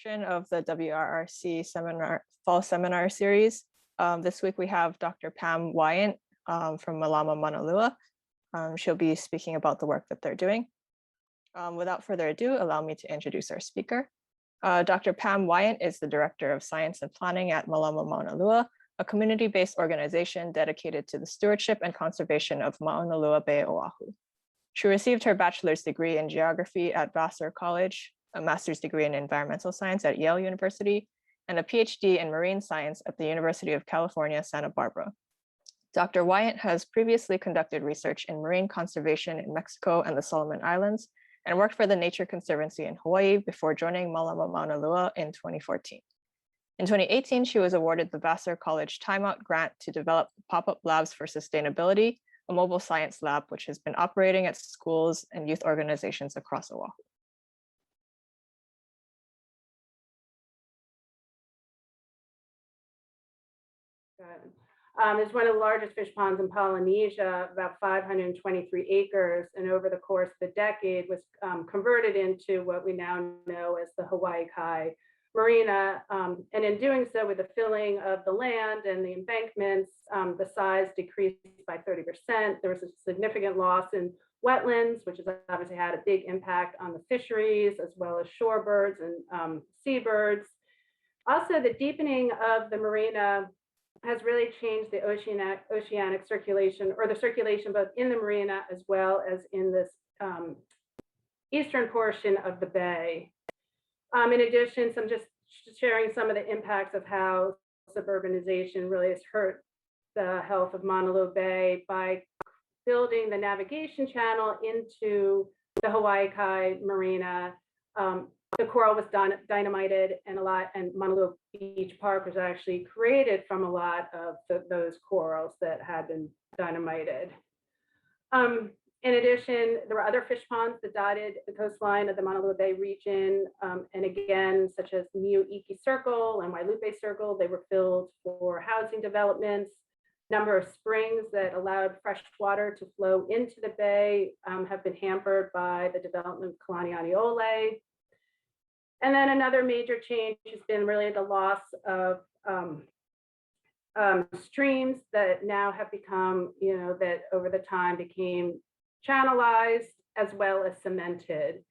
Of the WRRC fall seminar series. This week we have Dr. Pam Weiant from Mālama Maunalua. She'll be speaking about the work that they're doing. Without further ado, allow me to introduce our speaker. Dr. Pam Weiant is the Director of Science and Planning at Mālama Maunalua, a community-based organization dedicated to the stewardship and conservation of Maunalua Bay, Oahu. She received her bachelor's degree in geography at Vassar College, a master's degree in environmental science at Yale University, and a PhD in marine science at the University of California, Santa Barbara. Dr. Weiant has previously conducted research in marine conservation in Mexico and the Solomon Islands, and worked for the Nature Conservancy in Hawaii before joining Mālama Maunalua in 2014. In 2018, she was awarded the Vassar College Timeout Grant to develop pop-up labs for sustainability, a mobile science lab which has been operating at schools and youth organizations across Oahu. It's one of the largest fish ponds in Polynesia, about 523 acres, and over the course of the decade was converted into what we now know as the Hawaii Kai Marina. And in doing so, with the filling of the land and the embankments, the size decreased by 30%. There was a significant loss in wetlands, which has obviously had a big impact on the fisheries, as well as shorebirds and seabirds. Also, the deepening of the marina has really changed the oceanic circulation, or the circulation both in the marina as well as in this eastern portion of the bay. In addition, I'm just sharing some of the impacts of how suburbanization really has hurt the health of Maunalua Bay by building the navigation channel into the Hawaii Kai Marina. The coral was dynamited, and Maunalua Beach Park was actually created from a lot of those corals that had been dynamited. In addition, there were other fish ponds that dotted the coastline of the Maunalua Bay region, and again, such as Niuiki Circle and Wailupe Circle, they were filled for housing developments. Number of springs that allowed fresh water to flow into the bay have been hampered by the development of Kalaniani Ole. And then another major change has been really the loss of streams that now have become, that over the time became channelized as well as cemented.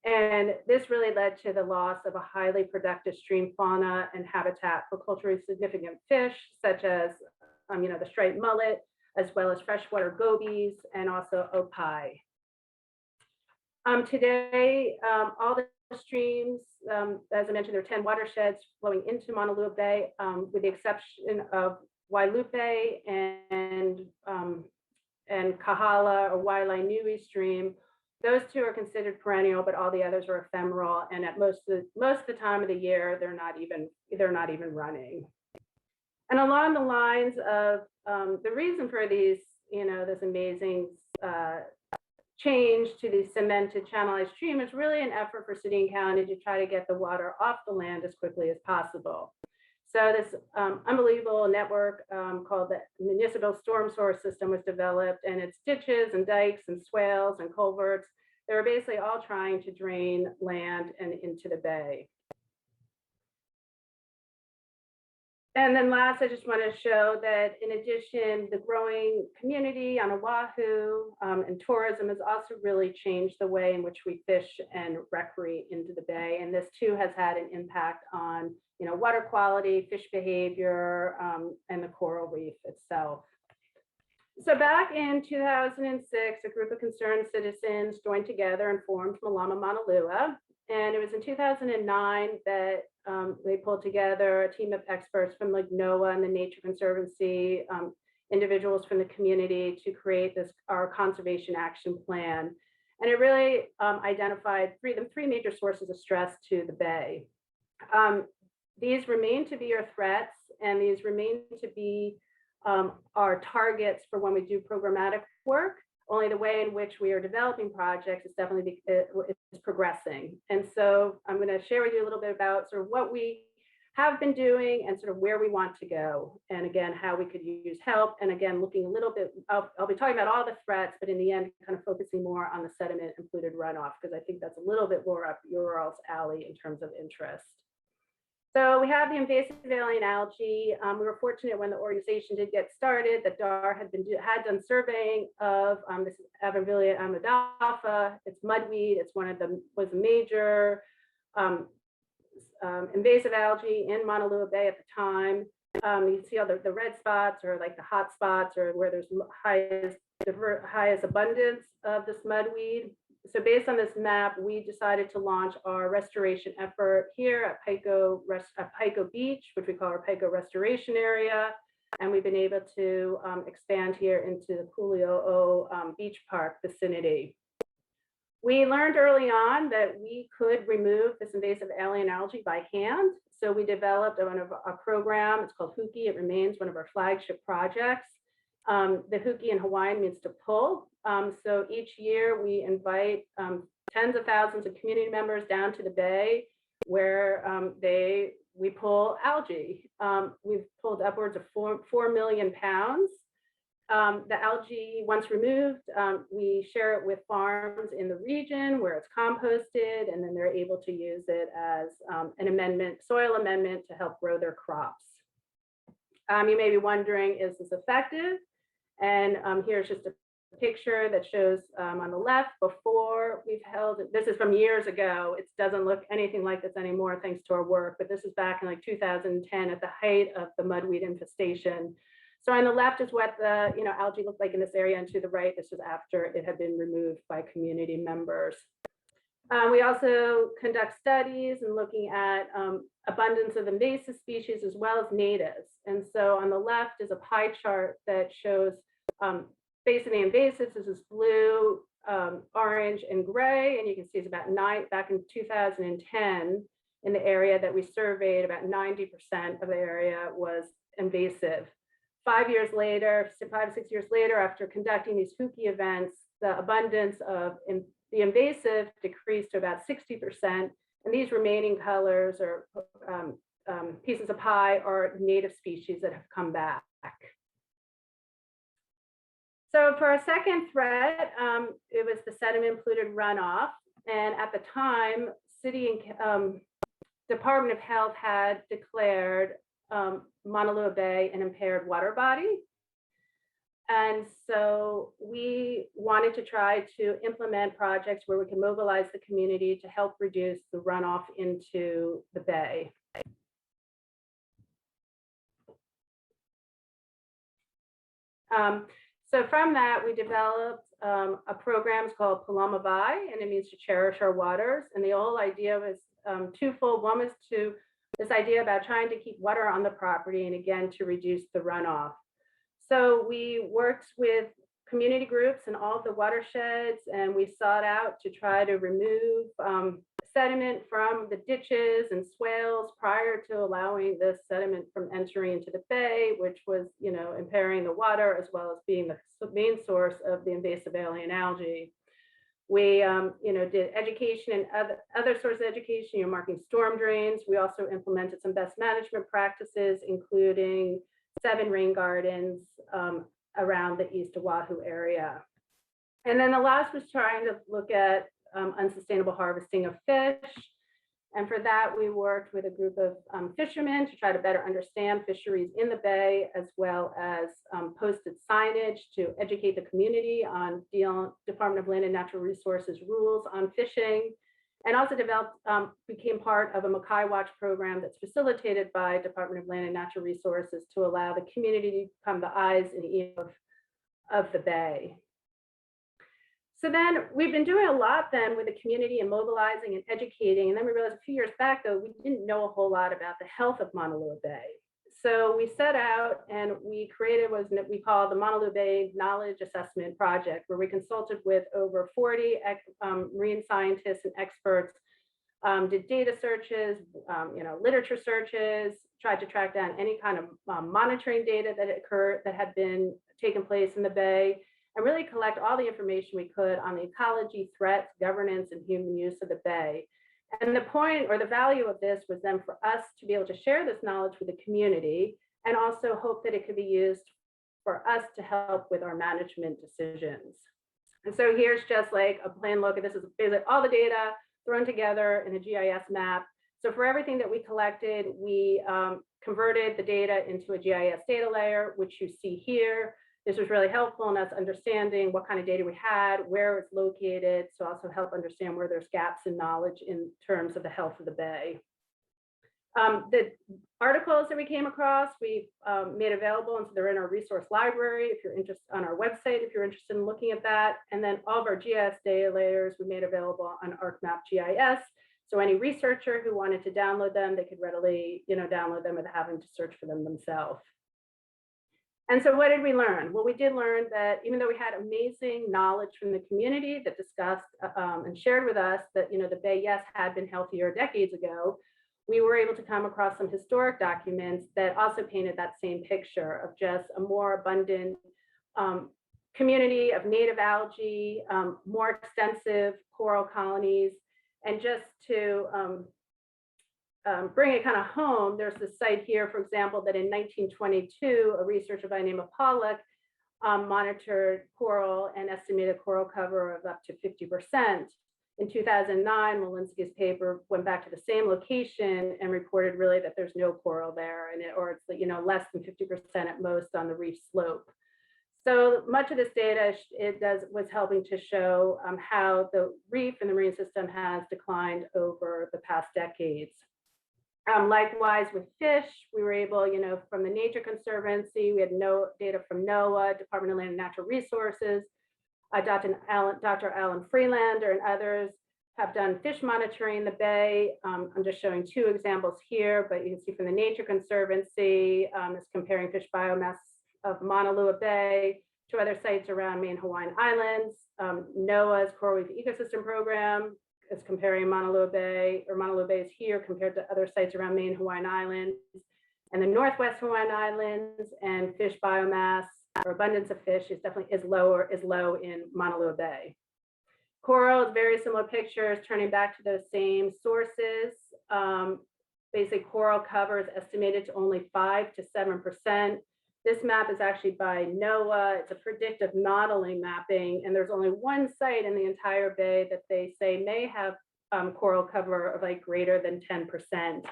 And this really led to the loss of a highly productive stream fauna and habitat for culturally significant fish, such as, the striped mullet, as well as freshwater gobies and also opai. Today, all the streams, as I mentioned, there are 10 watersheds flowing into Maunalua Bay, with the exception of Wailupe and Kahala or Wailainui stream. Those two are considered perennial, but all the others are ephemeral. And at most of the time of the year, they're not even running. And along the lines of the reason for these, this amazing change to the cemented channelized stream is really an effort for city and county to try to get the water off the land as quickly as possible. So this unbelievable network called the Municipal Storm Source System was developed, and it's ditches and dikes and swales and culverts. They were basically all trying to drain land and into the bay. And then last, I just want to show that in addition, the growing community on Oahu and tourism has also really changed the way in which we fish and recreate into the bay. And this too has had an impact on, water quality, fish behavior, and the coral reef itself. So back in 2006, a group of concerned citizens joined together and formed Mālama Maunalua. And it was in 2009 that they pulled together a team of experts from NOAA and the Nature Conservancy, individuals from the community to create our conservation action plan. And it really identified three major sources of stress to the bay. These remain to be our threats, and these remain to be our targets for when we do programmatic work. Only the way in which we are developing projects is definitely is progressing. And so I'm going to share with you a little bit about sort of what we have been doing and sort of where we want to go. And again, how we could use help. And again, looking a little bit, I'll be talking about all the threats, but in the end, kind of focusing more on the sediment and polluted runoff, because I think that's a little bit more up your all's alley in terms of interest. So we have the invasive alien algae. We were fortunate when the organization did get started that DAR had done surveying of this is Avambilia amadafa. It's mudweed. It's was a major invasive algae in Maunalua Bay at the time. You can see all the red spots or like the hot spots or where there's highest abundance of this mudweed. So based on this map, we decided to launch our restoration effort here at Paiko Beach, which we call our Paiko Restoration Area. And we've been able to expand here into the Kuli'o'o Beach Park vicinity. We learned early on that we could remove this invasive alien algae by hand. So we developed a program, it's called Huki. It remains one of our flagship projects. The Huki in Hawaiian means to pull. So each year we invite tens of thousands of community members down to the bay where we pull algae. We've pulled upwards of 4 million pounds. The algae, once removed, we share it with farms in the region where it's composted, and then they're able to use it as an soil amendment to help grow their crops. You may be wondering, is this effective? And here's just a picture that shows on the left before we've held it. This is from years ago. It doesn't look anything like this anymore thanks to our work, but this is back in like 2010 at the height of the mudweed infestation. So on the left is what the algae looked like in this area, and to the right, this was after it had been removed by community members. We also conduct studies and looking at abundance of invasive species as well as natives. And so on the left is a pie chart that shows basically invasives. This is blue, orange, and gray. And you can see it's about back in 2010 in the area that we surveyed, about 90% of the area was invasive. 5 years later, 5 or 6 years later, after conducting these Huki events, the abundance of the invasive decreased to about 60%. And these remaining colors or pieces of pie are native species that have come back. So for our second threat, it was the sediment polluted runoff. And at the time, City and Department of Health had declared Maunalua Bay an impaired water body. And so we wanted to try to implement projects where we can mobilize the community to help reduce the runoff into the bay. So from that, we developed a program called Mālama Bay, and it means to cherish our waters. And the whole idea was twofold. One was this idea about trying to keep water on the property, and again, to reduce the runoff. So we worked with community groups in all of the watersheds, and we sought out to try to remove sediment from the ditches and swales prior to allowing this sediment from entering into the bay, which was, impairing the water as well as being the main source of the invasive alien algae. We, did education and other sources of education, marking storm drains. We also implemented some best management practices, including 7 rain gardens around the East Oahu area. And then the last was trying to look at unsustainable harvesting of fish. And for that, we worked with a group of fishermen to try to better understand fisheries in the bay, as well as posted signage to educate the community on Department of Land and Natural Resources rules on fishing, and also became part of a Makai Watch program that's facilitated by Department of Land and Natural Resources to allow the community to become the eyes and ears of the bay. So then we've been doing a lot then with the community and mobilizing and educating. And then we realized a few years back, though, we didn't know a whole lot about the health of Maunalua Bay. So we set out and we created what we call the Maunalua Bay Knowledge Assessment Project, where we consulted with over 40 marine scientists and experts, did data searches, literature searches, tried to track down any kind of monitoring data that had been taken place in the bay, and really collect all the information we could on the ecology, threats, governance, and human use of the bay. And the point or the value of this was then for us to be able to share this knowledge with the community, and also hope that it could be used for us to help with our management decisions. And so here's just like a plain look at this. Is basically all the data thrown together in a GIS map So for everything that we collected, we converted the data into a GIS data layer, which you see here. This was really helpful in us understanding what kind of data we had, where it's located, so also help understand where there's gaps in knowledge in terms of the health of the bay. The articles that we came across, we made available, and so they're in our resource library if you're interested, on our website if you're interested in looking at that. And then all of our GIS data layers we made available on ArcMap GIS. So any researcher who wanted to download them, they could readily, download them without having to search for them themselves. And so what did we learn? Well, we did learn that even though we had amazing knowledge from the community that discussed and shared with us that, the bay, yes, had been healthier decades ago, we were able to come across some historic documents that also painted that same picture of just a more abundant community of native algae, more extensive coral colonies. And just to bring it kind of home, there's this site here, for example, that in 1922, a researcher by the name of Pollock monitored coral and estimated coral cover of up to 50%. In 2009, Walensky's paper went back to the same location and reported really that there's no coral there, or it's less than 50% at most on the reef slope. So much of this data was helping to show how the reef and the marine system has declined over the past decades. Likewise with fish, we were able, from the Nature Conservancy, we had no data from NOAA, Department of Land and Natural Resources. Dr. Alan Freelander and others have done fish monitoring in the bay. I'm just showing two examples here, but you can see from the Nature Conservancy, is comparing fish biomass of Maunalua Bay to other sites around main Hawaiian Islands. NOAA's Coral Reef Ecosystem Program is comparing Maunalua Bay, or Maunalua Bay is here compared to other sites around main Hawaiian Islands and the Northwest Hawaiian Islands, and fish biomass or abundance of fish is low in Maunalua Bay. Coral is very similar pictures, turning back to those same sources. Basically, coral cover is estimated to only 5 to 7%. This map is actually by NOAA. It's a predictive modeling mapping, and there's only one site in the entire bay that they say may have coral cover of greater than 10%.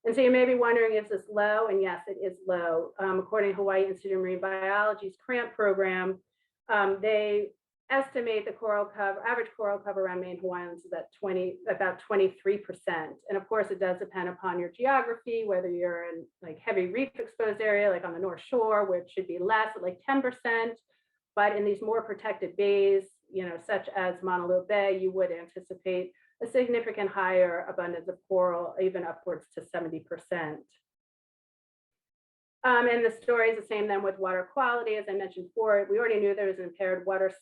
And so you may be wondering, is this low? And yes, it is low. According to Hawaii Institute of Marine Biology's CRAMP program, they estimate the coral cover, average coral cover around main Hawaiian Islands is about 23%. And of course, it does depend upon your geography, whether you're in heavy reef exposed area, like on the North Shore, where it should be less at 10%. But in these more protected bays, such as Maunalua Bay, you would anticipate a significant higher abundance of coral, even upwards to 70%. And the story is the same then with water quality. As I mentioned before, we already knew there was an impaired water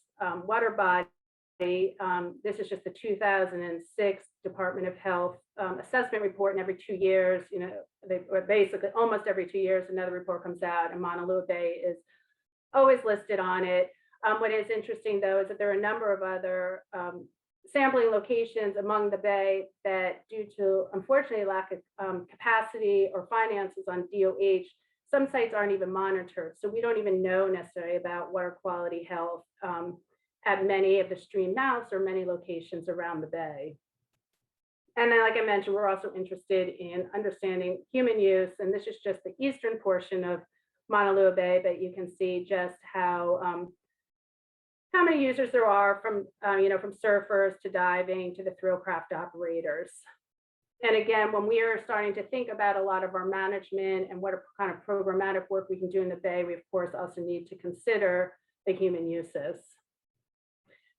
body. This is just the 2006 Department of Health assessment report, and every 2 years, they basically almost every 2 years, another report comes out, and Maunalua Bay is always listed on it. What is interesting, though, is that there are a number of other sampling locations among the bay that, due to unfortunately lack of capacity or finances on DOH, some sites aren't even monitored. So we don't even know necessarily about water quality health at many of the stream mouths or many locations around the bay. And then, like I mentioned, we're also interested in understanding human use. And this is just the eastern portion of Maunalua Bay, but you can see just how many users there are from, from surfers to diving to the thrillcraft operators. And again, when we are starting to think about a lot of our management and what kind of programmatic work we can do in the bay, we of course also need to consider the human uses.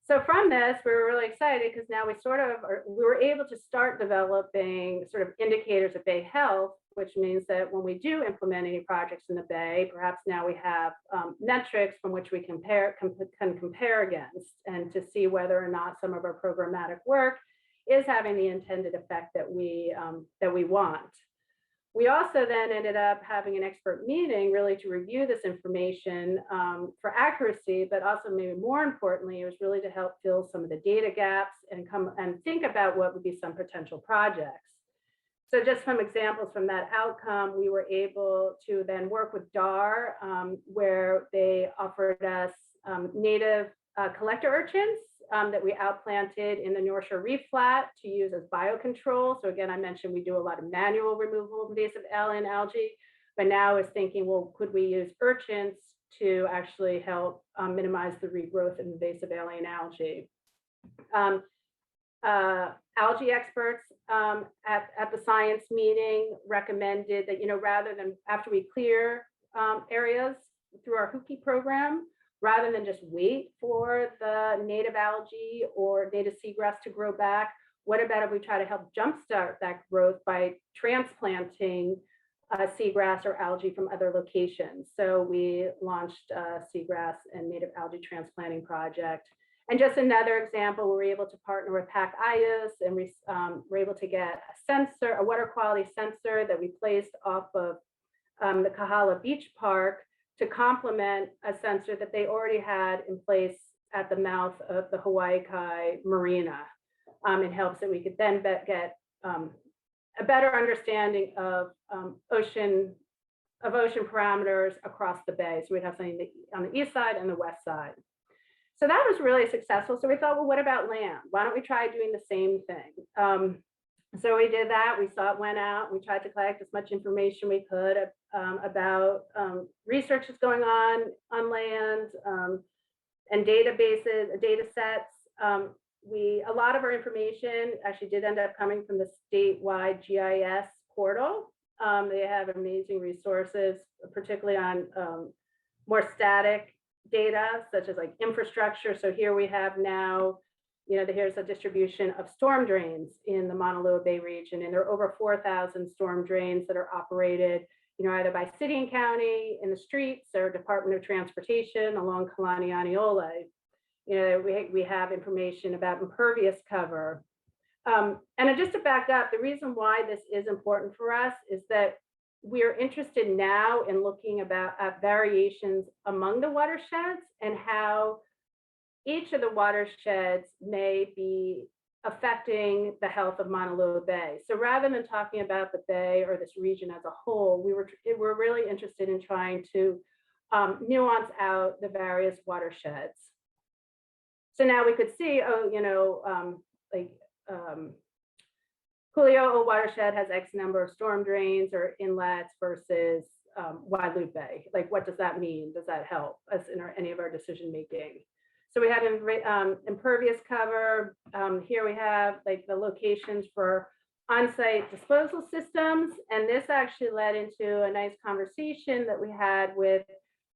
So from this, we were really excited because now we were able to start developing sort of indicators of bay health, which means that when we do implement any projects in the bay, perhaps now we have metrics from which we can compare against, and to see whether or not some of our programmatic work is having the intended effect that we want. We also then ended up having an expert meeting really to review this information for accuracy, but also maybe more importantly, it was really to help fill some of the data gaps and come and think about what would be some potential projects. So just some examples from that outcome, we were able to then work with DAR, where they offered us native collector urchins that we outplanted in the North Shore Reef Flat to use as biocontrol. So again, I mentioned we do a lot of manual removal of invasive alien algae, but now is thinking, well, could we use urchins to actually help minimize the regrowth of invasive alien algae? Algae experts at the science meeting recommended that, rather than after we clear areas through our Huki program, rather than just wait for the native algae or native seagrass to grow back, what about if we try to help jumpstart that growth by transplanting seagrass or algae from other locations? So we launched a seagrass and native algae transplanting project. And just another example, we were able to partner with PAC IOS, and we were able to get a sensor, a water quality sensor that we placed off of the Kahala Beach Park to complement a sensor that they already had in place at the mouth of the Hawaii Kai Marina. It helps that we could then get a better understanding of ocean parameters across the bay. So we'd have something on the east side and the west side. So that was really successful. So we thought, well, what about land? Why don't we try doing the same thing? So we did that. We saw it went out. We tried to collect as much information we could about research that's going on land and databases, data sets. A lot of our information actually did end up coming from the statewide GIS portal. They have amazing resources, particularly on more static data, such as like infrastructure. So here we have now, here's a distribution of storm drains in the Maunalua Bay region, and there are over 4,000 storm drains that are operated, either by city and county in the streets or Department of Transportation along Kalanianiole. We have information about impervious cover. And just to back up, the reason why this is important for us is that we're interested now in looking at variations among the watersheds and how each of the watersheds may be affecting the health of Maunalua Bay. So rather than talking about the bay or this region as a whole, we're really interested in trying to nuance out the various watersheds. So now we could see, Kuli'o'o watershed has X number of storm drains or inlets versus Wailupe Bay. Like, what does that mean? Does that help us in any of our decision making? So we have impervious cover. Here we have like the locations for on-site disposal systems. And this actually led into a nice conversation that we had with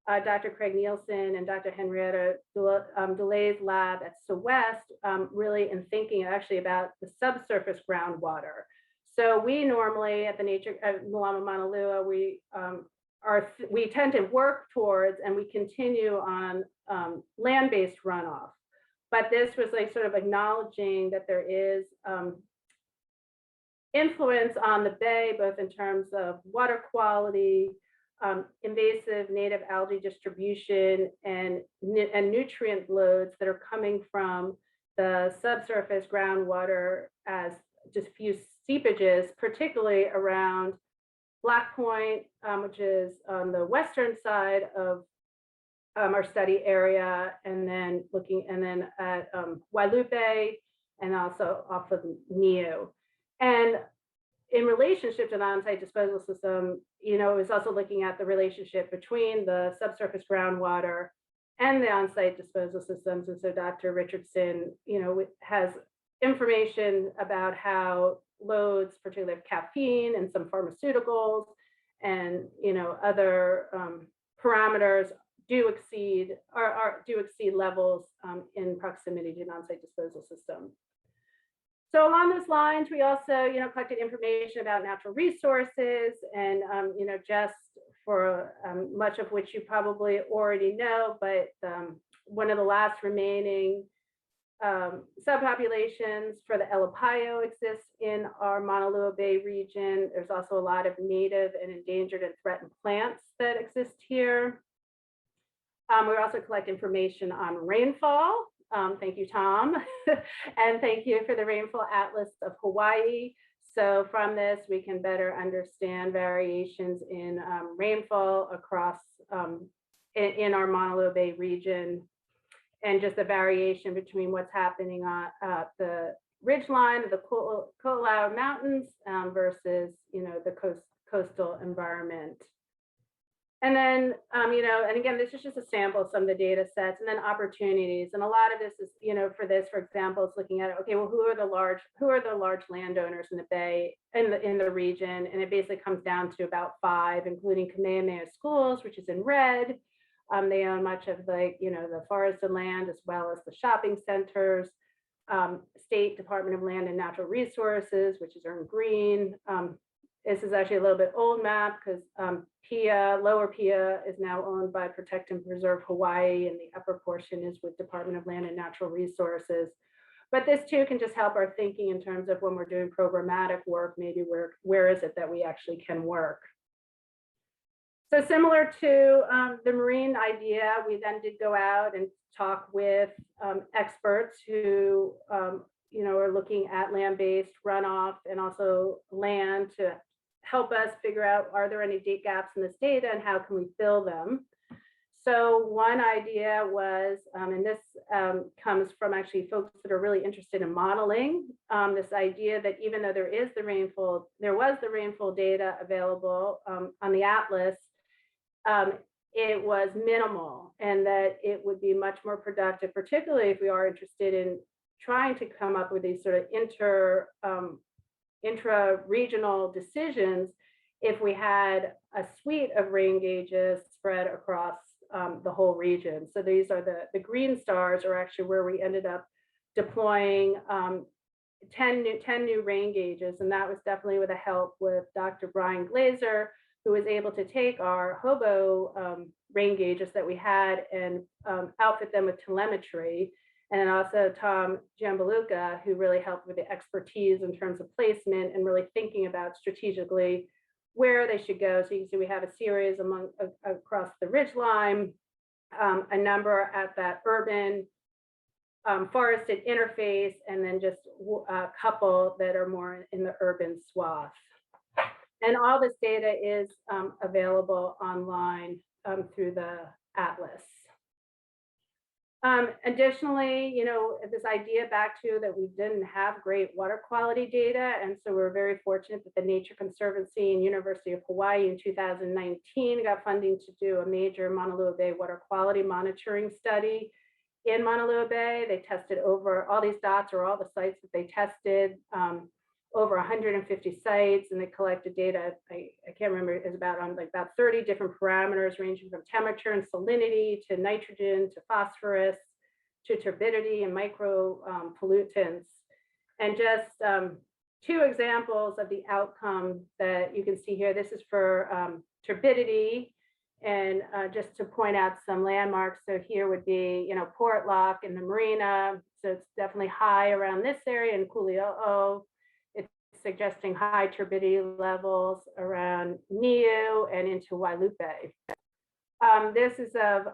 Dr. Craig Nielsen and Dr. Henrietta DeLay's lab at SOWEST, really in thinking actually about the subsurface groundwater. So we normally at the Mālama Maunalua, we tend to work towards and we continue on land-based runoff. But this was like sort of acknowledging that there is influence on the bay, both in terms of water quality, invasive native algae distribution, and nutrient loads that are coming from the subsurface groundwater as diffuse seepages, particularly around Black Point, which is on the western side of our study area, and then at Wailupe, and also off of Niu. And in relationship to the on-site disposal system, is also looking at the relationship between the subsurface groundwater and the on-site disposal systems. And so Dr. Richardson, has information about how loads, particularly of caffeine and some pharmaceuticals and other parameters do exceed levels in proximity to an on-site disposal system. So along those lines, we also, collected information about natural resources and, just for much of which you probably already know, but one of the last remaining subpopulations for the Elapayo exists in our Maunalua Bay region. There's also a lot of native and endangered and threatened plants that exist here. We also collect information on rainfall. Thank you, Tom. And thank you for the Rainfall Atlas of Hawaii. So from this, we can better understand variations in rainfall across in our Maunalua Bay region. and just the variation between what's happening on the ridgeline of the Ko'olau Mountains versus, the coastal environment. And then, and again, this is just a sample of some of the data sets, and then opportunities. And a lot of this is, for this, for example, it's looking at, okay, well, who are the large landowners in the Bay, in the region? And it basically comes down to about 5, including Kamehameha Schools, which is in red. They own much of the forested land, as well as the shopping centers. State Department of Land and Natural Resources, which is in green. This is actually a little bit old map because Lower Pia is now owned by Protect and Preserve Hawaii, and the upper portion is with Department of Land and Natural Resources. But this too can just help our thinking in terms of when we're doing programmatic work, maybe where is it that we actually can work. So similar to the marine idea, we then did go out and talk with experts who are looking at land-based runoff and also land to help us figure out, are there any gaps in this data and how can we fill them? So one idea was, and this comes from actually folks that are really interested in modeling, this idea that even though there was the rainfall data available on the atlas, it was minimal, and that it would be much more productive, particularly if we are interested in trying to come up with these sort of intra-regional decisions, if we had a suite of rain gauges spread across the whole region. So these are the green stars are actually where we ended up deploying 10 new rain gauges, and that was definitely with the help with Dr. Brian Glazer, who was able to take our hobo rain gauges that we had and outfit them with telemetry. And then also Tom Jambaluka, who really helped with the expertise in terms of placement and really thinking about strategically where they should go. So you can see we have a series across the ridgeline, a number at that urban forested interface, and then just a couple that are more in the urban swath. And all this data is available online through the atlas. Additionally, this idea back to that we didn't have great water quality data. And so we're very fortunate that the Nature Conservancy and University of Hawaii in 2019 got funding to do a major Maunalua Bay water quality monitoring study in Maunalua Bay. They tested over, all these dots are all the sites that they tested, over 150 sites, and they collected data, I can't remember, it's about 30 different parameters ranging from temperature and salinity to nitrogen to phosphorus to turbidity and micro pollutants. And just 2 examples of the outcome that you can see here. This is for turbidity, and just to point out some landmarks. So here would be, Port Lock and the marina. So it's definitely high around this area in Kuli'o'o. Suggesting high turbidity levels around Niu and into Wailupe. This is of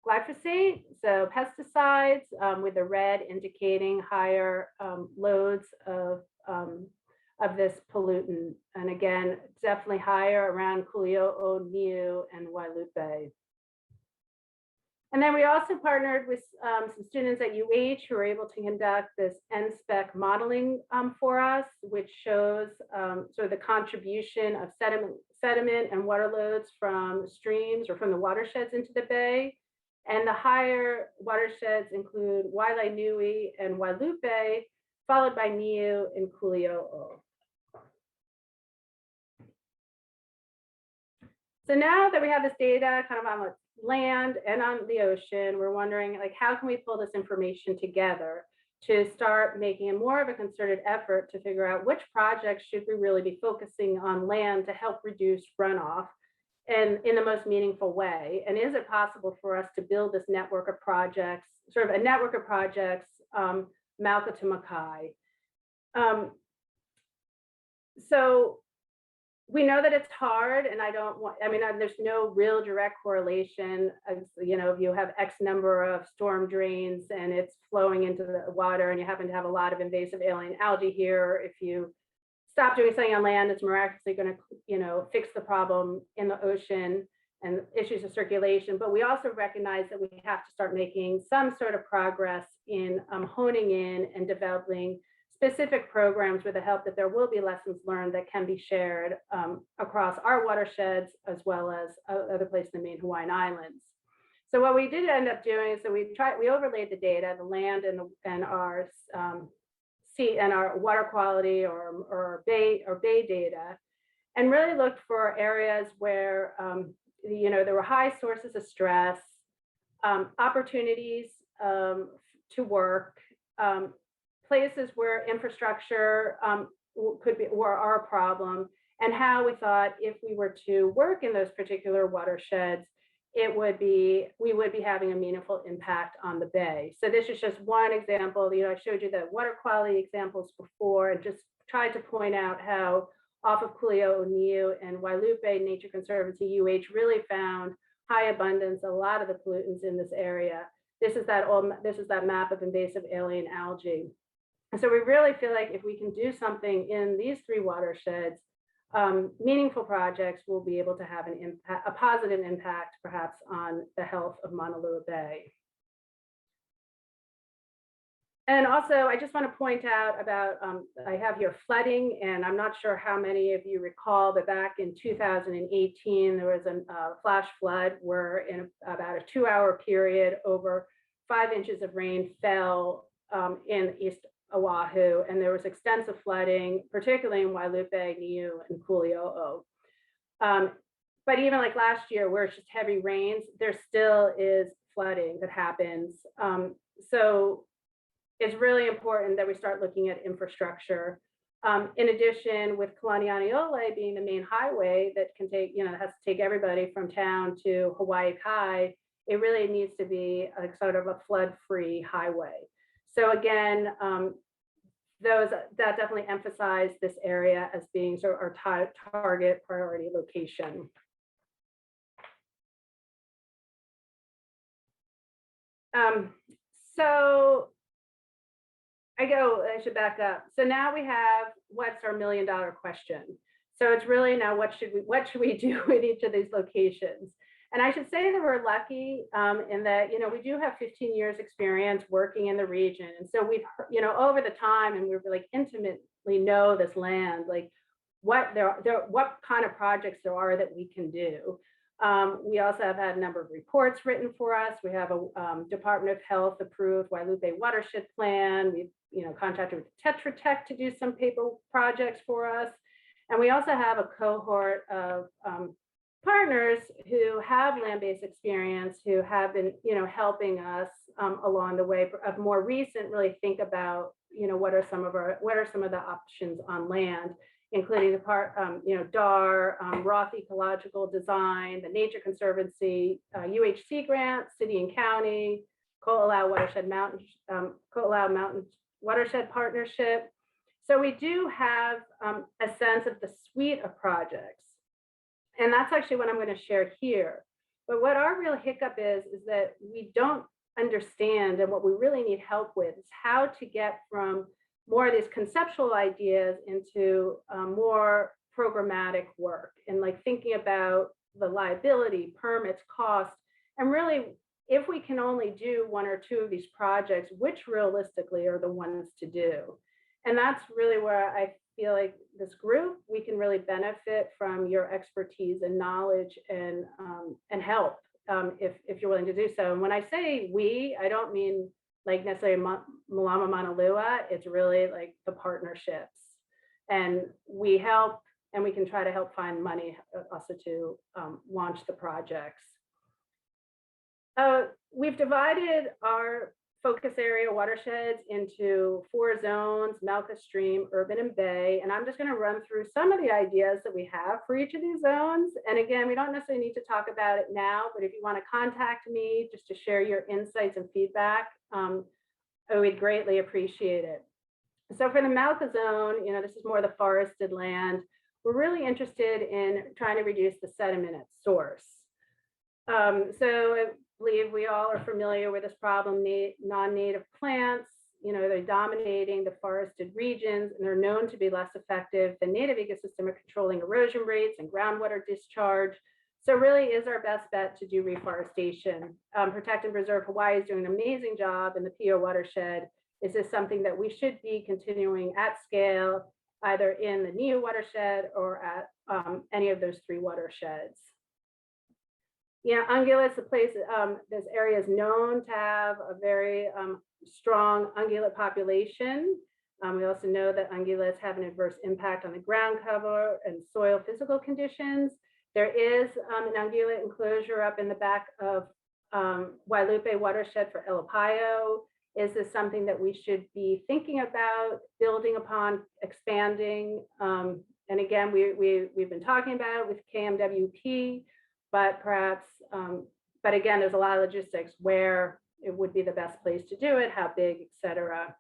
glyphosate, so pesticides, with the red indicating higher loads of this pollutant. And again, definitely higher around Kuli'o'o, Niu, and Wailupe. And then we also partnered with some students at UH who were able to conduct this NSPEC modeling for us, which shows sort of the contribution of sediment and water loads from streams or from the watersheds into the bay. And the higher watersheds include Wailainui and Wailupe, followed by Niu and Kuli'o'o. So now that we have this data kind of on the land and on the ocean, we're wondering, how can we pull this information together to start making more of a concerted effort to figure out which projects should we really be focusing on land to help reduce runoff and in the most meaningful way? And is it possible for us to build this network of projects, sort of a network of projects, mauka-to-makai? So we know that it's hard, and there's no real direct correlation. If you have X number of storm drains and it's flowing into the water and you happen to have a lot of invasive alien algae here, if you stop doing something on land, it's miraculously going to, fix the problem in the ocean. and issues of circulation, but we also recognize that we have to start making some sort of progress in honing in and developing specific programs with the help that there will be lessons learned that can be shared across our watersheds as well as other places in the main Hawaiian Islands. So what we did end up doing is that we overlaid the data, the land and our sea and our water quality or bay data, and really looked for areas where there were high sources of stress, opportunities to work, places where infrastructure are a problem, and how we thought if we were to work in those particular watersheds, we would be having a meaningful impact on the bay. So this is just one example. I showed you the water quality examples before and just tried to point out how off of Kuleo'oniu and Wailupe Nature Conservancy UH really found high abundance, a lot of the pollutants in this area. This is that map of invasive alien algae. And so we really feel like if we can do something in these three watersheds, meaningful projects will be able to have a positive impact, perhaps, on the health of Maunalua Bay. And also, I just want to point out about, I have here flooding, and I'm not sure how many of you recall, but back in 2018, there was a flash flood where in about a 2-hour period, over 5 inches of rain fell in East Oahu, and there was extensive flooding, particularly in Wailupe, Niu, and Kuleo'o. But even like last year, where it's just heavy rains, there still is flooding that happens. So it's really important that we start looking at infrastructure. In addition, with Kalanianiole being the main highway that can take, has to take everybody from town to Hawaii Kai, it really needs to be a sort of a flood-free highway. So again, that definitely emphasize this area as being sort of our target priority location. So I should back up. So now we have, what's our $1 million question? So it's really now, what should we do with each of these locations? And I should say that we're lucky in that, we do have 15 years experience working in the region. And so we've, over the time, and we're like intimately know this land, like what kind of projects there are that we can do. We also have had a number of reports written for us. We have a Department of Health approved Wailupe watershed plan. We've, contracted with Tetra Tech to do some paper projects for us. And we also have a cohort of partners who have land-based experience, who have been, helping us along the way of more recent, really think about, what are some of the options on land, including the DAR, Roth Ecological Design, the Nature Conservancy, UHC grants, city and county, Ko'olau Mountain Watershed Partnership. So we do have a sense of the suite of projects. And that's actually what I'm going to share here. But what our real hiccup is that we don't understand, and what we really need help with is how to get from more of these conceptual ideas into more programmatic work, and like thinking about the liability, permits, cost, and really, if we can only do 1 or 2 of these projects, which realistically are the ones to do. And that's really where I feel like this group, we can really benefit from your expertise and knowledge and help if you're willing to do so. And when I say we, I don't mean like necessarily Mālama Maunalua, it's really like the partnerships. And we help, and we can try to help find money also to launch the projects. We've divided our focus area watersheds into 4 zones: Mauka, Stream, Urban, and Bay. And I'm just going to run through some of the ideas that we have for each of these zones. And again, we don't necessarily need to talk about it now, but if you want to contact me just to share your insights and feedback, we'd greatly appreciate it. So for the Mauka Zone, this is more the forested land. We're really interested in trying to reduce the sediment at source. So I believe we all are familiar with this problem, non-native plants, they're dominating the forested regions, and they're known to be less effective than native ecosystem at controlling erosion rates and groundwater discharge. So really is our best bet to do reforestation. Protect and Preserve Hawaii is doing an amazing job in the PO watershed. Is this something that we should be continuing at scale, either in the Niu watershed or at any of those 3 watersheds? Ungulates, the place, this area is known to have a very strong ungulate population. We also know that ungulates have an adverse impact on the ground cover and soil physical conditions. There is an ungulate enclosure up in the back of Wailupe watershed for Elapayo. Is this something that we should be thinking about, building upon, expanding? And again, we've been talking about it with KMWP, but perhaps, but again, there's a lot of logistics where it would be the best place to do it, how big, et cetera.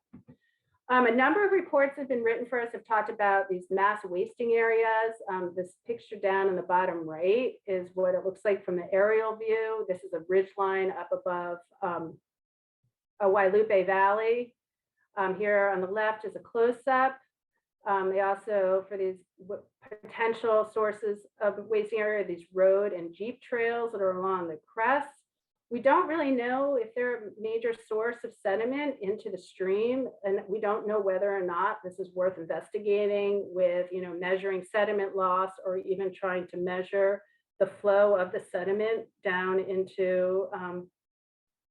A number of reports have been written for us, have talked about these mass wasting areas. This picture down in the bottom right is what it looks like from the aerial view. This is a ridge line up above a Wailupe Valley. Here on the left is a close-up. They also, for these potential sources of wasting area, these road and jeep trails that are along the crest. We don't really know if they're a major source of sediment into the stream, and we don't know whether or not this is worth investigating with, measuring sediment loss or even trying to measure the flow of the sediment down into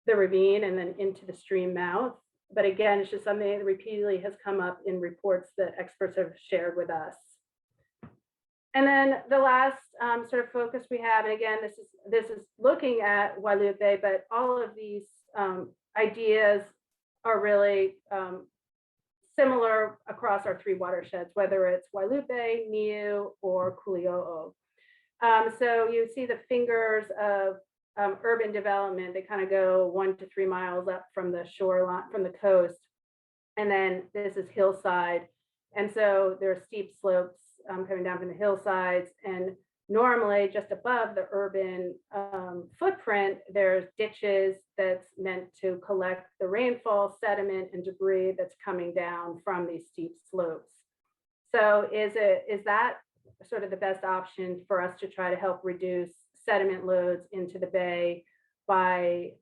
the ravine and then into the stream mouth. But again, it's just something that repeatedly has come up in reports that experts have shared with us. And then the last sort of focus we have, and again, this is looking at Wailupe, but all of these ideas are really similar across our 3 watersheds, whether it's Wailupe, Niu, or Kuli'o'o. So you see the fingers of urban development. They kind of go 1 to 3 miles up from the shoreline, from the coast. And then this is hillside. And so there are steep slopes coming down from the hillsides, and normally just above the urban footprint, there's ditches that's meant to collect the rainfall, sediment, and debris that's coming down from these steep slopes. So is that sort of the best option for us to try to help reduce sediment loads into the bay by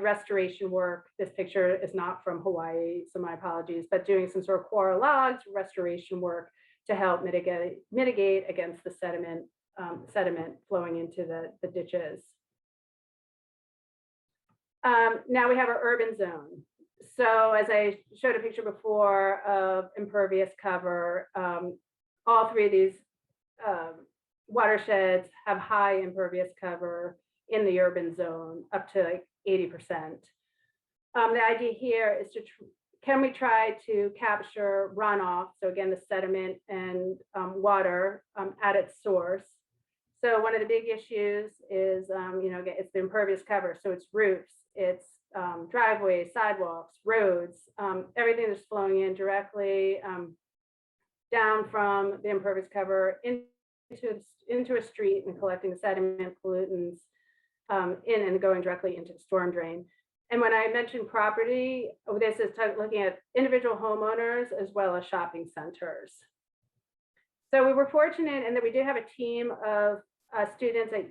restoration work? This picture is not from Hawaii, so my apologies, but doing some sort of coral logs, restoration work to help mitigate against the sediment flowing into the ditches. Now we have our urban zone. So as I showed a picture before of impervious cover, all 3 of these watersheds have high impervious cover in the urban zone, up to like 80%. The idea here is can we try to capture runoff? So again, the sediment and water at its source. So one of the big issues is, it's the impervious cover. So it's roofs, it's driveways, sidewalks, roads, everything that's flowing in directly down from the impervious cover into a street and collecting the sediment, pollutants, in and going directly into the storm drain. And when I mentioned property, this is looking at individual homeowners as well as shopping centers. So we were fortunate in that we did have a team of students at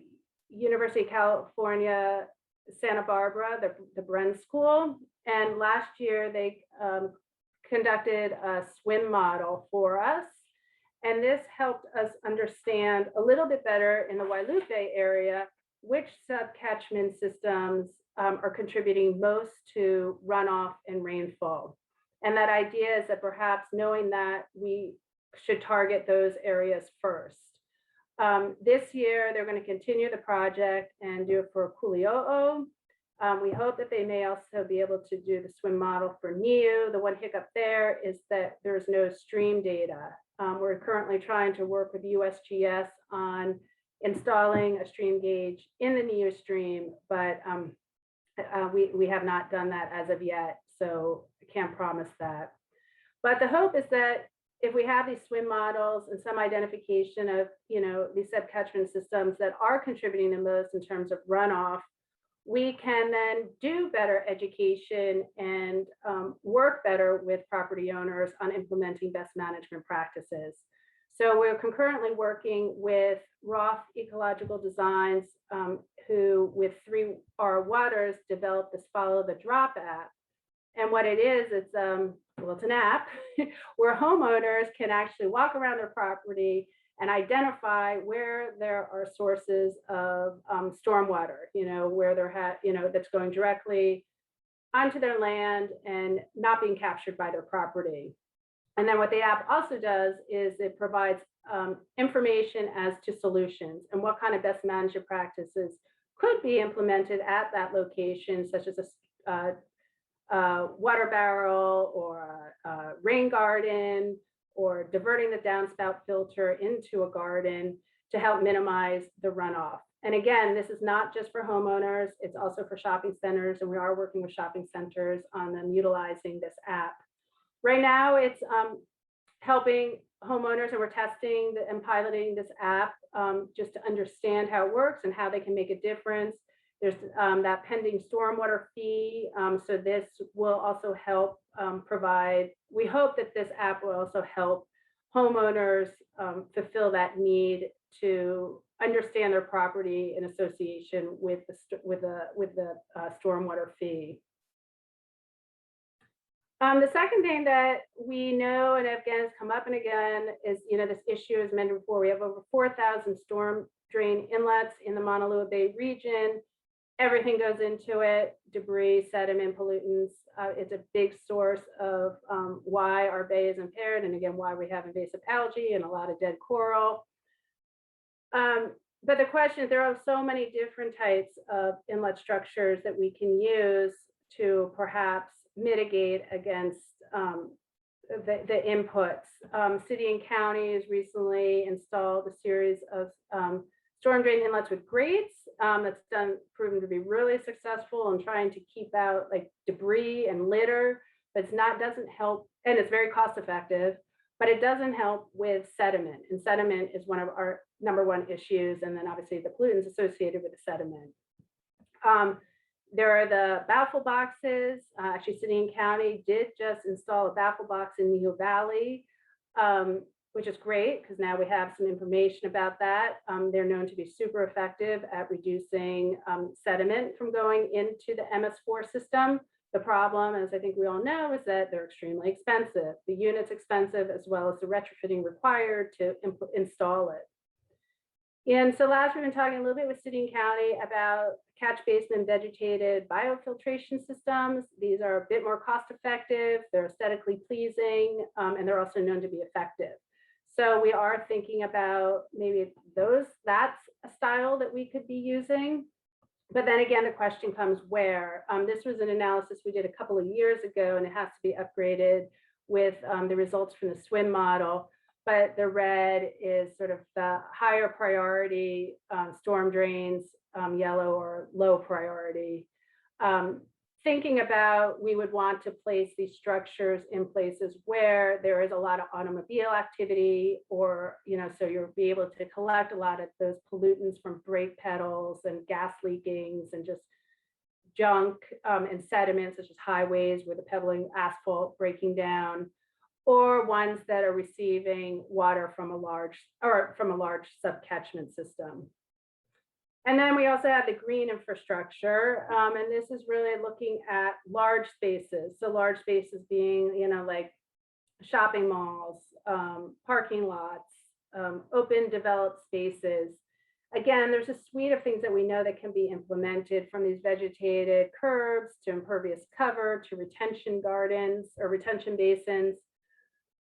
University of California, Santa Barbara, the Bren School. And last year they conducted a swim model for us. And this helped us understand a little bit better in the Wailupe area which subcatchment systems are contributing most to runoff and rainfall. And that idea is that perhaps knowing that we should target those areas first. This year, they're going to continue the project and do it for Kuli'o'o. We hope that they may also be able to do the swim model for Niu. The one hiccup there is that there's no stream data. We're currently trying to work with USGS on installing a stream gauge in the Niu stream, but we have not done that as of yet, so I can't promise that. But the hope is that if we have these swim models and some identification of, these subcatchment systems that are contributing the most in terms of runoff, we can then do better education and work better with property owners on implementing best management practices. So we're concurrently working with Roth Ecological Designs, who with 3R Waters developed this Follow the Drop app. And what it is, it's an app where homeowners can actually walk around their property and identify where there are sources of stormwater, where that's going directly onto their land and not being captured by their property. And then what the app also does is it provides information as to solutions and what kind of best management practices could be implemented at that location, such as a water barrel or a rain garden, or diverting the downspout filter into a garden to help minimize the runoff. And again, this is not just for homeowners, it's also for shopping centers, and we are working with shopping centers on them utilizing this app. Right now, it's helping homeowners, and we're testing and piloting this app just to understand how it works and how they can make a difference. There's that pending stormwater fee. So this will also help provide, we hope that this app will also help homeowners fulfill that need to understand their property in association with the stormwater fee. The second thing that we know, and again has come up and again, is this issue, as mentioned before, we have over 4,000 storm drain inlets in the Maunalua Bay region. Everything goes into it: debris, sediment, pollutants. It's a big source of why our bay is impaired, and again, why we have invasive algae and a lot of dead coral. But the question is, there are so many different types of inlet structures that we can use to perhaps mitigate against the inputs. City and counties recently installed a series of storm drain inlets with grates. That's proven to be really successful in trying to keep out like debris and litter, but doesn't help, and it's very cost effective, but it doesn't help with sediment. And sediment is one of our #1 issues, and then obviously the pollutants associated with the sediment. There are the baffle boxes. Actually, City and County did just install a baffle box in Niho Valley, which is great because now we have some information about that. They're known to be super effective at reducing sediment from going into the MS4 system. The problem, as I think we all know, is that they're extremely expensive. The unit's expensive, as well as the retrofitting required to install it. And so last, we've been talking a little bit with City and County about catch basin and vegetated biofiltration systems. These are a bit more cost effective, they're aesthetically pleasing, and they're also known to be effective. So we are thinking about maybe that's a style that we could be using. But then again, the question comes where. This was an analysis we did a couple of years ago, and it has to be upgraded with the results from the SWIM model. But the red is sort of the higher priority storm drains, yellow or low priority. Thinking about, we would want to place these structures in places where there is a lot of automobile activity, or, so you'll be able to collect a lot of those pollutants from brake pedals and gas leakings and just junk and sediments, such as highways where the pebbling asphalt breaking down, or ones that are receiving water from a large subcatchment system. And then we also have the green infrastructure, and this is really looking at large spaces. So large spaces being, like shopping malls, parking lots, open developed spaces. Again, there's a suite of things that we know that can be implemented, from these vegetated curbs to impervious cover to retention gardens or retention basins.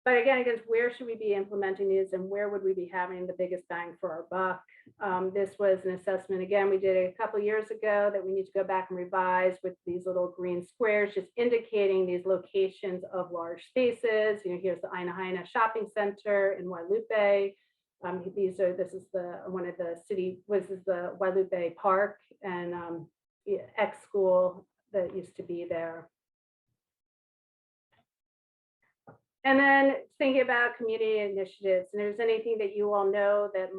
But again, where should we be implementing these, and where would we be having the biggest bang for our buck? This was an assessment, again, we did a couple years ago, that we need to go back and revise, with these little green squares just indicating these locations of large spaces. Here's the Aina Haina Shopping Center in Wailupe. This is the Wailupe Park and X school that used to be there. And then thinking about community initiatives, and if there's anything that you all know that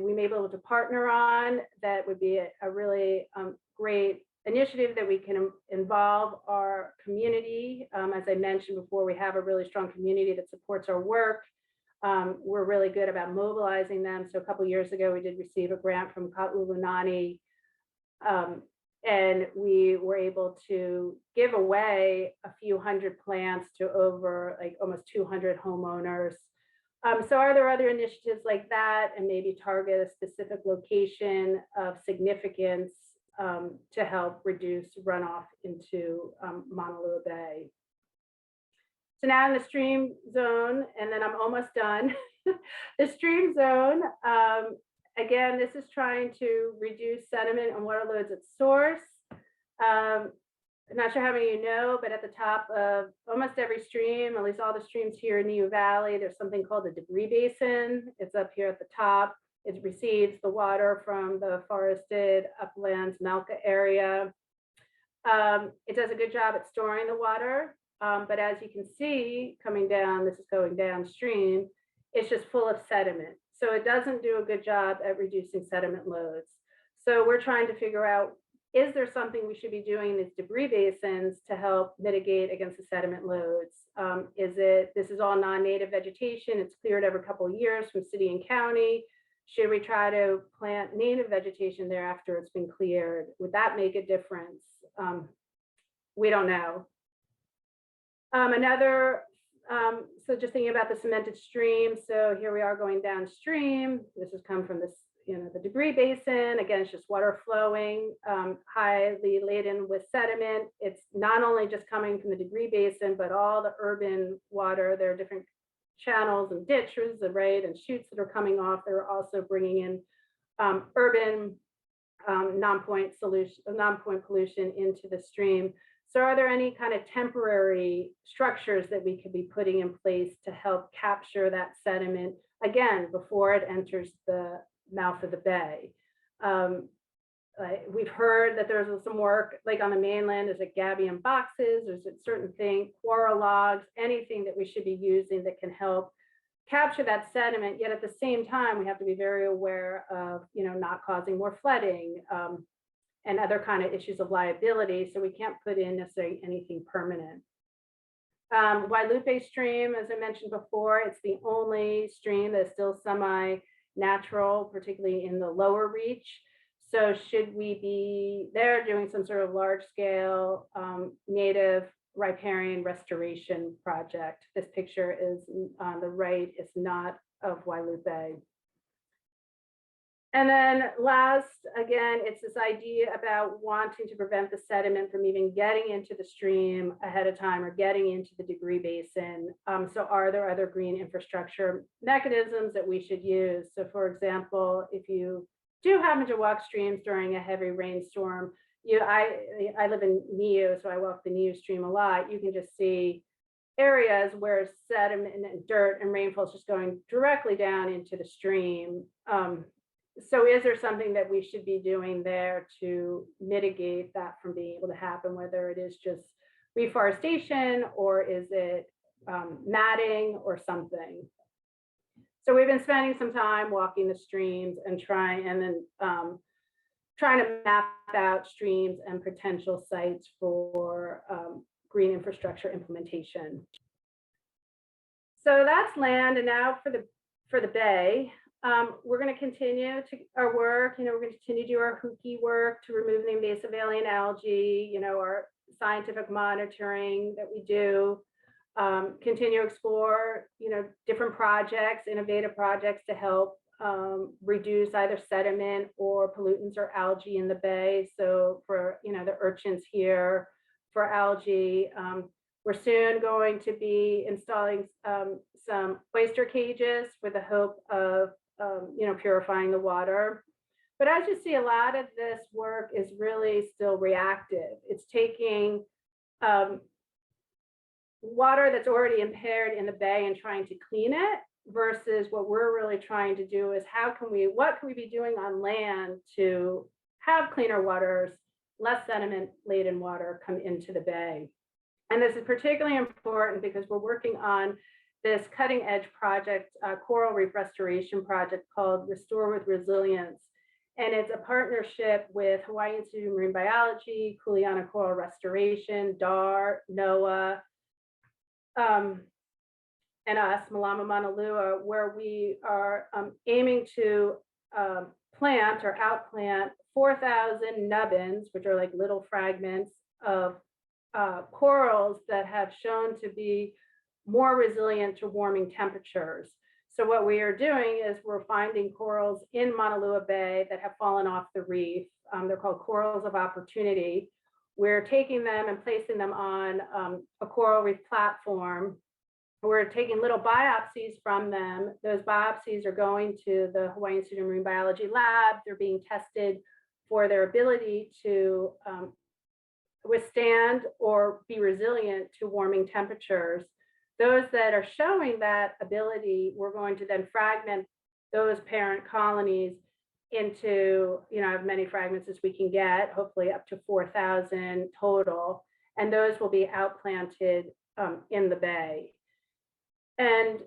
we may be able to partner on, that would be a really great initiative that we can involve our community. As I mentioned before, we have a really strong community that supports our work. we're really good about mobilizing them. So a couple of years ago, we did receive a grant from Ka'ulunani, and we were able to give away a few hundred plants to over like almost 200 homeowners. So are there other initiatives like that, and maybe target a specific location of significance to help reduce runoff into Maunalua Bay? So now in the stream zone, and then I'm almost done. The stream zone, again, this is trying to reduce sediment and water loads at source. I'm not sure how many of you know, but at the top of almost every stream, at least all the streams here in Niu Valley, there's something called the debris basin. It's up here at the top. It receives the water from the forested uplands Mauka area. It does a good job at storing the water, but as you can see coming down, this is going downstream, it's just full of sediment. So it doesn't do a good job at reducing sediment loads. So we're trying to figure out, is there something we should be doing in these debris basins to help mitigate against the sediment loads? This is all non-native vegetation. It's cleared every couple of years from city and county. Should we try to plant native vegetation there after it's been cleared? Would that make a difference? We don't know. So just thinking about the cemented stream. So here we are going downstream. This has come from this, the debris basin. Again, it's just water flowing, highly laden with sediment. It's not only just coming from the debris basin, but all the urban water. There are different channels and ditches, right, and chutes that are coming off. They're also bringing in urban non-point pollution into the stream. So are there any kind of temporary structures that we could be putting in place to help capture that sediment, again, before it enters the mouth of the bay? We've heard that there's some work like on the mainland, there's like gabion boxes, there's a certain thing, coral logs, anything that we should be using that can help capture that sediment. Yet at the same time, we have to be very aware of, not causing more flooding and other kind of issues of liability. So we can't put in necessarily anything permanent. Wailupe stream, as I mentioned before, it's the only stream that's still semi-natural, particularly in the lower reach. So should we be there doing some sort of large scale native riparian restoration project? This picture is on the right, it's not of Wailupe. And then last, again, it's this idea about wanting to prevent the sediment from even getting into the stream ahead of time or getting into the debris basin. So are there other green infrastructure mechanisms that we should use? So for example, if you do happen to walk streams during a heavy rainstorm, I live in Niu, so I walk the Niu stream a lot. You can just see areas where sediment and dirt and rainfall is just going directly down into the stream. So is there something that we should be doing there to mitigate that from being able to happen, whether it is just reforestation or is it matting or something? So we've been spending some time walking the streams and trying to map out streams and potential sites for green infrastructure implementation. So that's land, and now for the bay. We're going to continue our work. We're going to continue to do our hooky work to remove the invasive alien algae. Our scientific monitoring that we do. Continue to explore, different projects, innovative projects to help reduce either sediment or pollutants or algae in the bay. So for the urchins here, for algae, we're soon going to be installing some oyster cages with the hope of purifying the water. But as you see, a lot of this work is really still reactive. It's taking water that's already impaired in the bay and trying to clean it, versus what we're really trying to do is what can we be doing on land to have cleaner waters, less sediment laden water come into the bay. And this is particularly important because we're working on this cutting edge project, coral reef restoration project called Restore with Resilience. And it's a partnership with Hawaii Institute of Marine Biology, Kuleana Coral Restoration, DAR, NOAA, and us, Mālama Maunalua, where we are aiming to plant or outplant 4,000 nubbins, which are like little fragments of corals that have shown to be more resilient to warming temperatures. So what we are doing is we're finding corals in Maunalua Bay that have fallen off the reef. They're called corals of opportunity. We're taking them and placing them on a coral reef platform. We're taking little biopsies from them. Those biopsies are going to the Hawaiian Institute of Marine Biology lab. They're being tested for their ability to withstand or be resilient to warming temperatures. Those that are showing that ability, we're going to then fragment those parent colonies into, as many fragments as we can get, hopefully up to 4,000 total. And those will be outplanted in the bay. And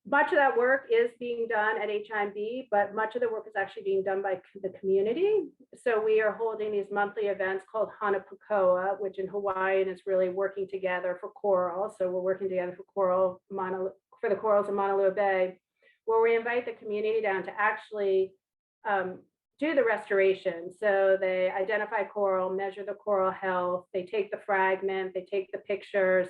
much of that work is being done at HIMB, but much of the work is actually being done by the community. So we are holding these monthly events called Hanapukoa, which in Hawaiian is really working together for coral. So we're working together for the corals in Maunalua Bay, where we invite the community down to actually do the restoration. So they identify coral, measure the coral health, they take the fragment, they take the pictures,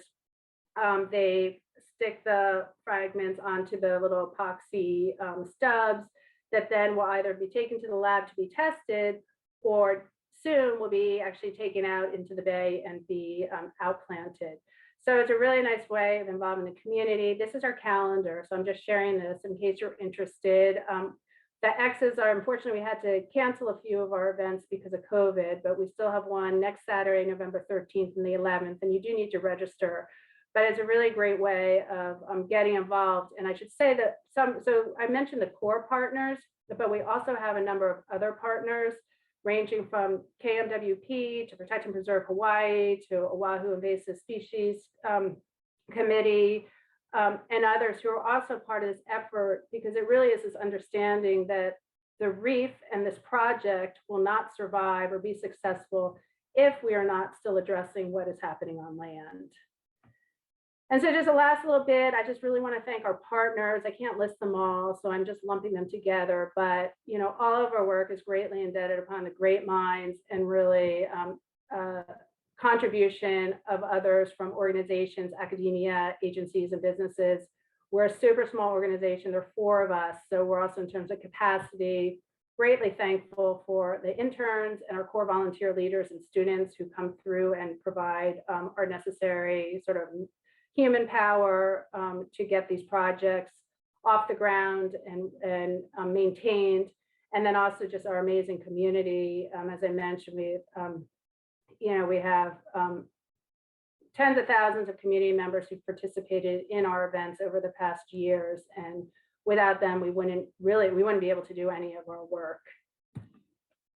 they stick the fragments onto the little epoxy stubs that then will either be taken to the lab to be tested or soon will be actually taken out into the bay and be outplanted. So it's a really nice way of involving the community. This is our calendar, so I'm just sharing this in case you're interested. The X's are, unfortunately, we had to cancel a few of our events because of COVID, but we still have one next Saturday, November 13th and the 11th, and you do need to register. But it's a really great way of getting involved. And I should say that so I mentioned the core partners, but we also have a number of other partners ranging from KMWP to Protect and Preserve Hawaii to Oahu Invasive Species Committee and others who are also part of this effort, because it really is this understanding that the reef and this project will not survive or be successful if we are not still addressing what is happening on land. And so just the last little bit, I just really want to thank our partners. I can't list them all, so I'm just lumping them together. But all of our work is greatly indebted upon the great minds and really contribution of others from organizations, academia, agencies, and businesses. We're a super small organization. There are 4 of us, so we're also in terms of capacity greatly thankful for the interns and our core volunteer leaders and students who come through and provide our necessary sort of human power to get these projects off the ground and maintained. And then also just our amazing community. As I mentioned, we have tens of thousands of community members who participated in our events over the past years. And without them, we wouldn't be able to do any of our work.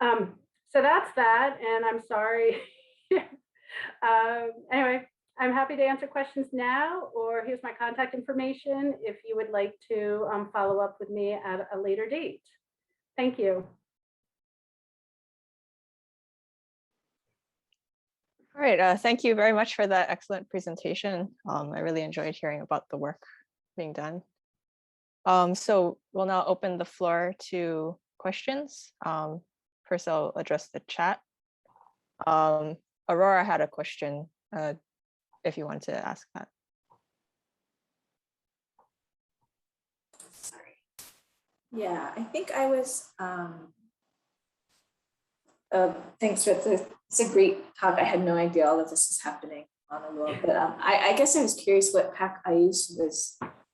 So that's that, and I'm sorry. Anyway, I'm happy to answer questions now, or here's my contact information if you would like to follow up with me at a later date. Thank you. All right, thank you very much for that excellent presentation. I really enjoyed hearing about the work being done. So we'll now open the floor to questions. First, I'll address the chat. Aurora had a question, if you want to ask that. Sorry. Yeah, I think I was, thanks, it's a great talk. I had no idea all of this was happening on a low, but I guess I was curious what PAC IUS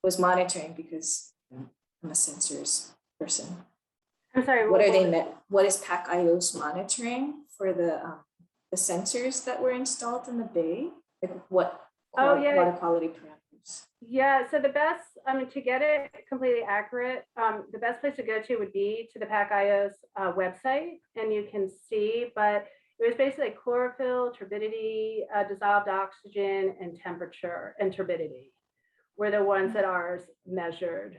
was monitoring, because I'm a sensors person. I'm sorry. What are they? What is PAC IUS monitoring for the sensors that were installed in the bay? Like what water quality parameters? Yeah, so the best, to get it completely accurate, the best place to go to would be to the PAC IUS website, and you can see, but it was basically chlorophyll, turbidity, dissolved oxygen, and temperature and turbidity were the ones that ours measured.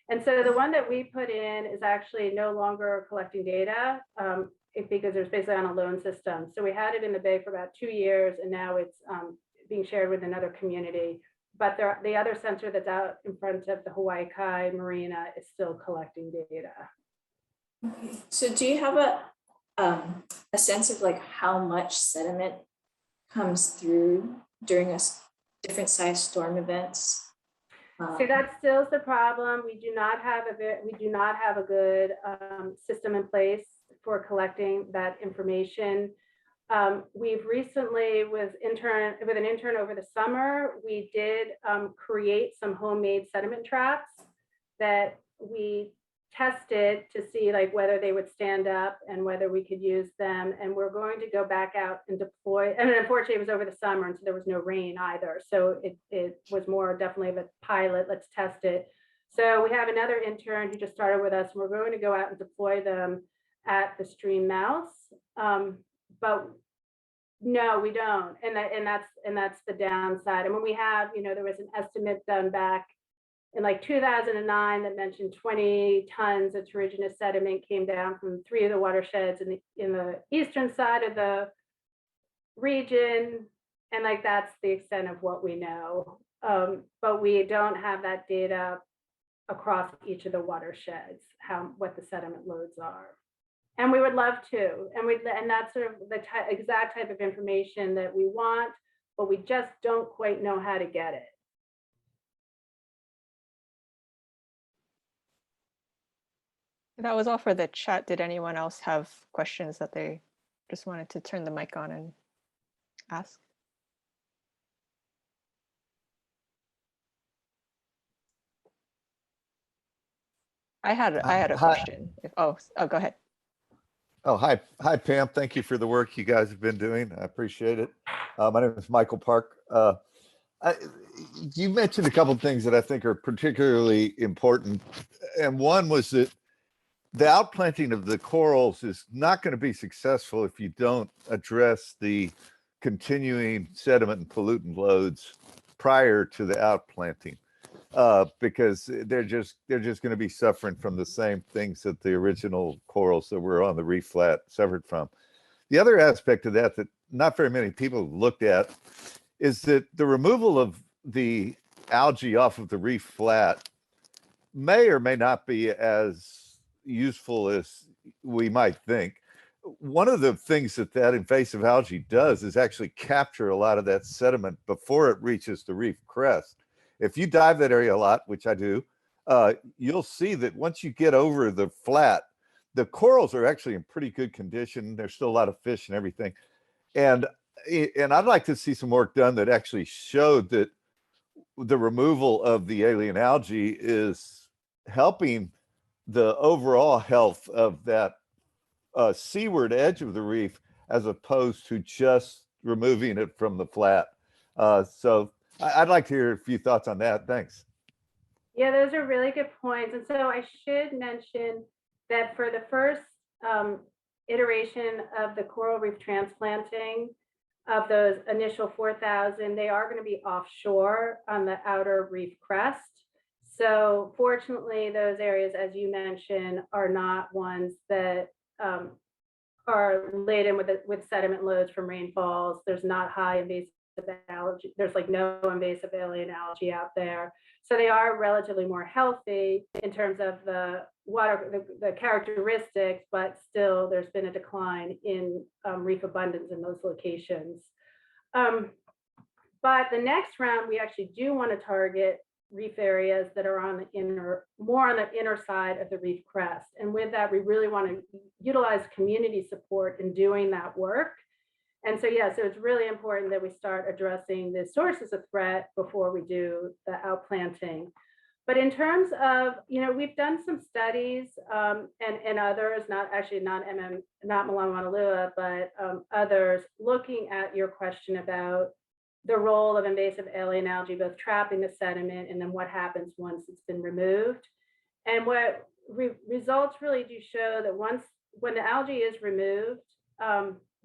And so the one that we put in is actually no longer collecting data because it's basically on a loan system. So we had it in the bay for about 2 years, and now it's being shared with another community. but the other center that's out in front of the Hawaii Kai Marina is still collecting data. Okay. So do you have a sense of like how much sediment comes through during different size storm events? So that still is the problem. We do not have a good system in place for collecting that information. We've recently, with an intern over the summer, we did create some homemade sediment traps that we tested to see like whether they would stand up and whether we could use them. And we're going to go back out and deploy. And unfortunately, it was over the summer, and so there was no rain either. So it was more definitely of a pilot. Let's test it. So we have another intern who just started with us, and we're going to go out and deploy them at the stream mouths. But no, we don't, and that's the downside. And when we have, there was an estimate done back in like 2009 that mentioned 20 tons of terrigenous sediment came down from 3 of the watersheds in the eastern side of the region, and like that's the extent of what we know. But we don't have that data across each of the watersheds, what the sediment loads are. And we would love to, and that's sort of the exact type of information that we want, but we just don't quite know how to get it. That was all for the chat. Did anyone else have questions that they just wanted to turn the mic on and ask? I had a question. Oh, go ahead. Oh, hi, Pam. Thank you for the work you guys have been doing. I appreciate it. My name is Michael Park. You mentioned a couple of things that I think are particularly important. And one was that the outplanting of the corals is not going to be successful if you don't address the continuing sediment and pollutant loads prior to the outplanting. Because they're just going to be suffering from the same things that the original corals that were on the reef flat suffered from. The other aspect of that not very many people looked at is that the removal of the algae off of the reef flat may or may not be as useful as we might think. One of the things that invasive algae does is actually capture a lot of that sediment before it reaches the reef crest. If you dive that area a lot, which I do, you'll see that once you get over the flat, the corals are actually in pretty good condition. There's still a lot of fish and everything. And I'd like to see some work done that actually showed that the removal of the alien algae is helping the overall health of that seaward edge of the reef, as opposed to just removing it from the flat. So I'd like to hear a few thoughts on that. Thanks. Yeah, those are really good points. And so I should mention that for the first iteration of the coral reef transplanting, of those initial 4,000, they are going to be offshore on the outer reef crest. So fortunately, those areas, as you mentioned, are not ones that are laden with sediment loads from rainfalls. There's not high invasive algae. There's like no invasive alien algae out there. So they are relatively more healthy in terms of the water, the characteristics, but still there's been a decline in reef abundance in those locations. But the next round, we actually do want to target reef areas that are on the more on the inner side of the reef crest. And with that, we really want to utilize community support in doing that work. And so, yeah, so it's really important that we start addressing the sources of threat before we do the outplanting. But in terms of, we've done some studies and others, not Mālama Maunalua, but others looking at your question about the role of invasive alien algae, both trapping the sediment and then what happens once it's been removed. And what results really do show that when the algae is removed,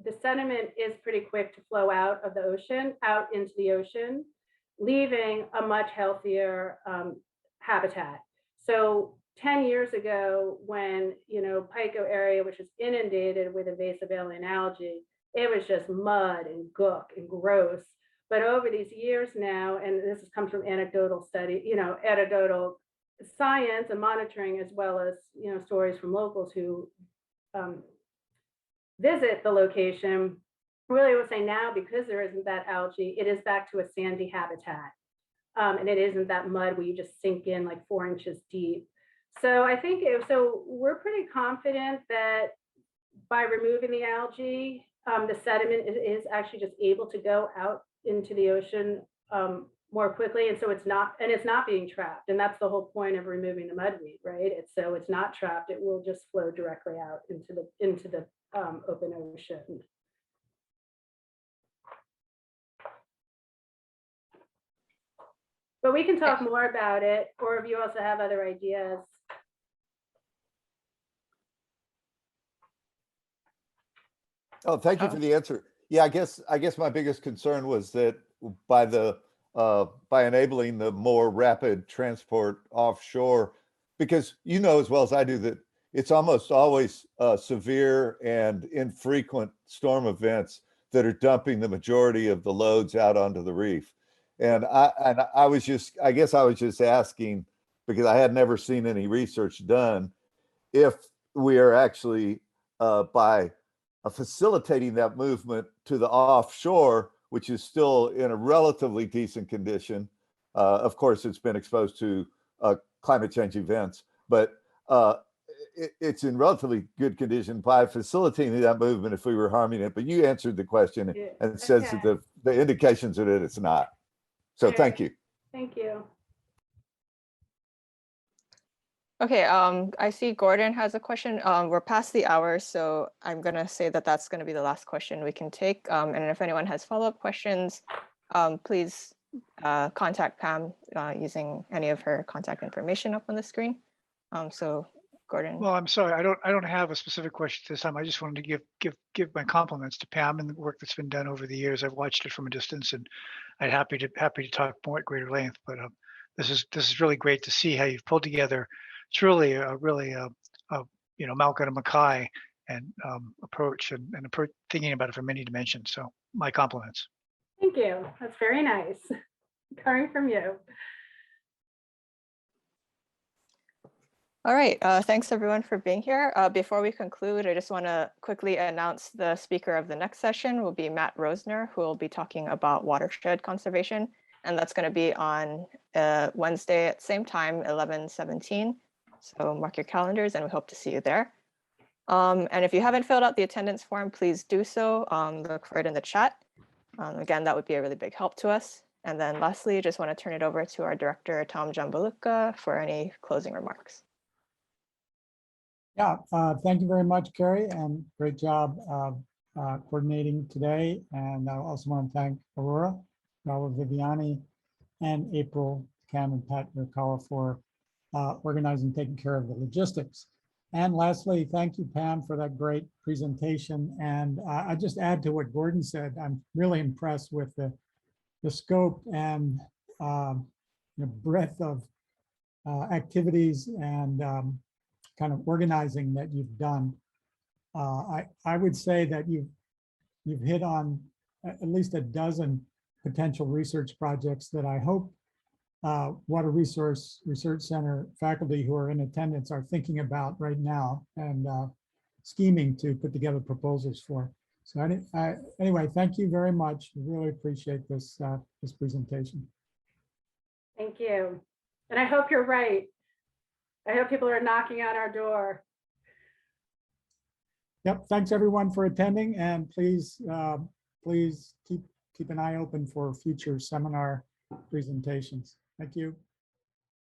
the sediment is pretty quick to flow out of the ocean, out into the ocean, leaving a much healthier habitat. So 10 years ago, when, Pico area, which was inundated with invasive alien algae, it was just mud and gook and gross. But over these years now, and this comes from anecdotal study, anecdotal science and monitoring, as well as, stories from locals who visit the location, really would say now, because there isn't that algae, it is back to a sandy habitat. And it isn't that mud where you just sink in like 4 inches deep. So I think, we're pretty confident that by removing the algae, the sediment is actually just able to go out into the ocean more quickly. And so it's not being trapped. And that's the whole point of removing the mudweed, right? It's not trapped. It will just flow directly out into the open ocean. But we can talk more about it, or if you also have other ideas. Oh, thank you for the answer. Yeah, I guess my biggest concern was that by enabling the more rapid transport offshore, because as well as I do that it's almost always severe and infrequent storm events that are dumping the majority of the loads out onto the reef. And I was just asking, because I had never seen any research done, if we are actually by facilitating that movement to the offshore, which is still in a relatively decent condition. Of course, it's been exposed to climate change events, but it's in relatively good condition by facilitating that movement if we were harming it. But you answered the question and it says that the indications are that it's not. So thank you. Thank you. Okay, I see Gordon has a question. We're past the hour, so I'm gonna say that that's gonna be the last question we can take. And if anyone has follow-up questions, please contact Pam using any of her contact information up on the screen. So Gordon. Well, I'm sorry, I don't have a specific question this time. I just wanted to give my compliments to Pam and the work that's been done over the years. I've watched it from a distance, and I'd happy to talk more at greater length. But this is really great to see how you've pulled together. It's really mauka-to-makai and approach and thinking about it from many dimensions. So my compliments. Thank you. That's very nice coming from you. All right, thanks everyone for being here. Before we conclude, I just want to quickly announce the speaker of the next session will be Matt Rosner, who will be talking about watershed conservation. And that's going to be on Wednesday at the same time, 11:17. So mark your calendars and we hope to see you there. And if you haven't filled out the attendance form, please do so. Look for it in the chat. Again, that would be a really big help to us. And then lastly, I just want to turn it over to our director, Tom Jambaluka, for any closing remarks. Yeah, thank you very much, Carrie, and great job coordinating today. And I also want to thank Aurora, Raul Viviani, and April, Cam, and Pat Mercala for organizing, taking care of the logistics. And lastly, thank you, Pam, for that great presentation. And I just add to what Gordon said. I'm really impressed with the scope and breadth of activities and kind of organizing that you've done. I would say that you've hit on at least a dozen potential research projects that I hope Water Resource Research Center faculty who are in attendance are thinking about right now and scheming to put together proposals for. So anyway, thank you very much. Really appreciate this presentation. Thank you. And I hope you're right. I hope people are knocking on our door. Yep. Thanks everyone for attending, and please keep an eye open for future seminar presentations. Thank you.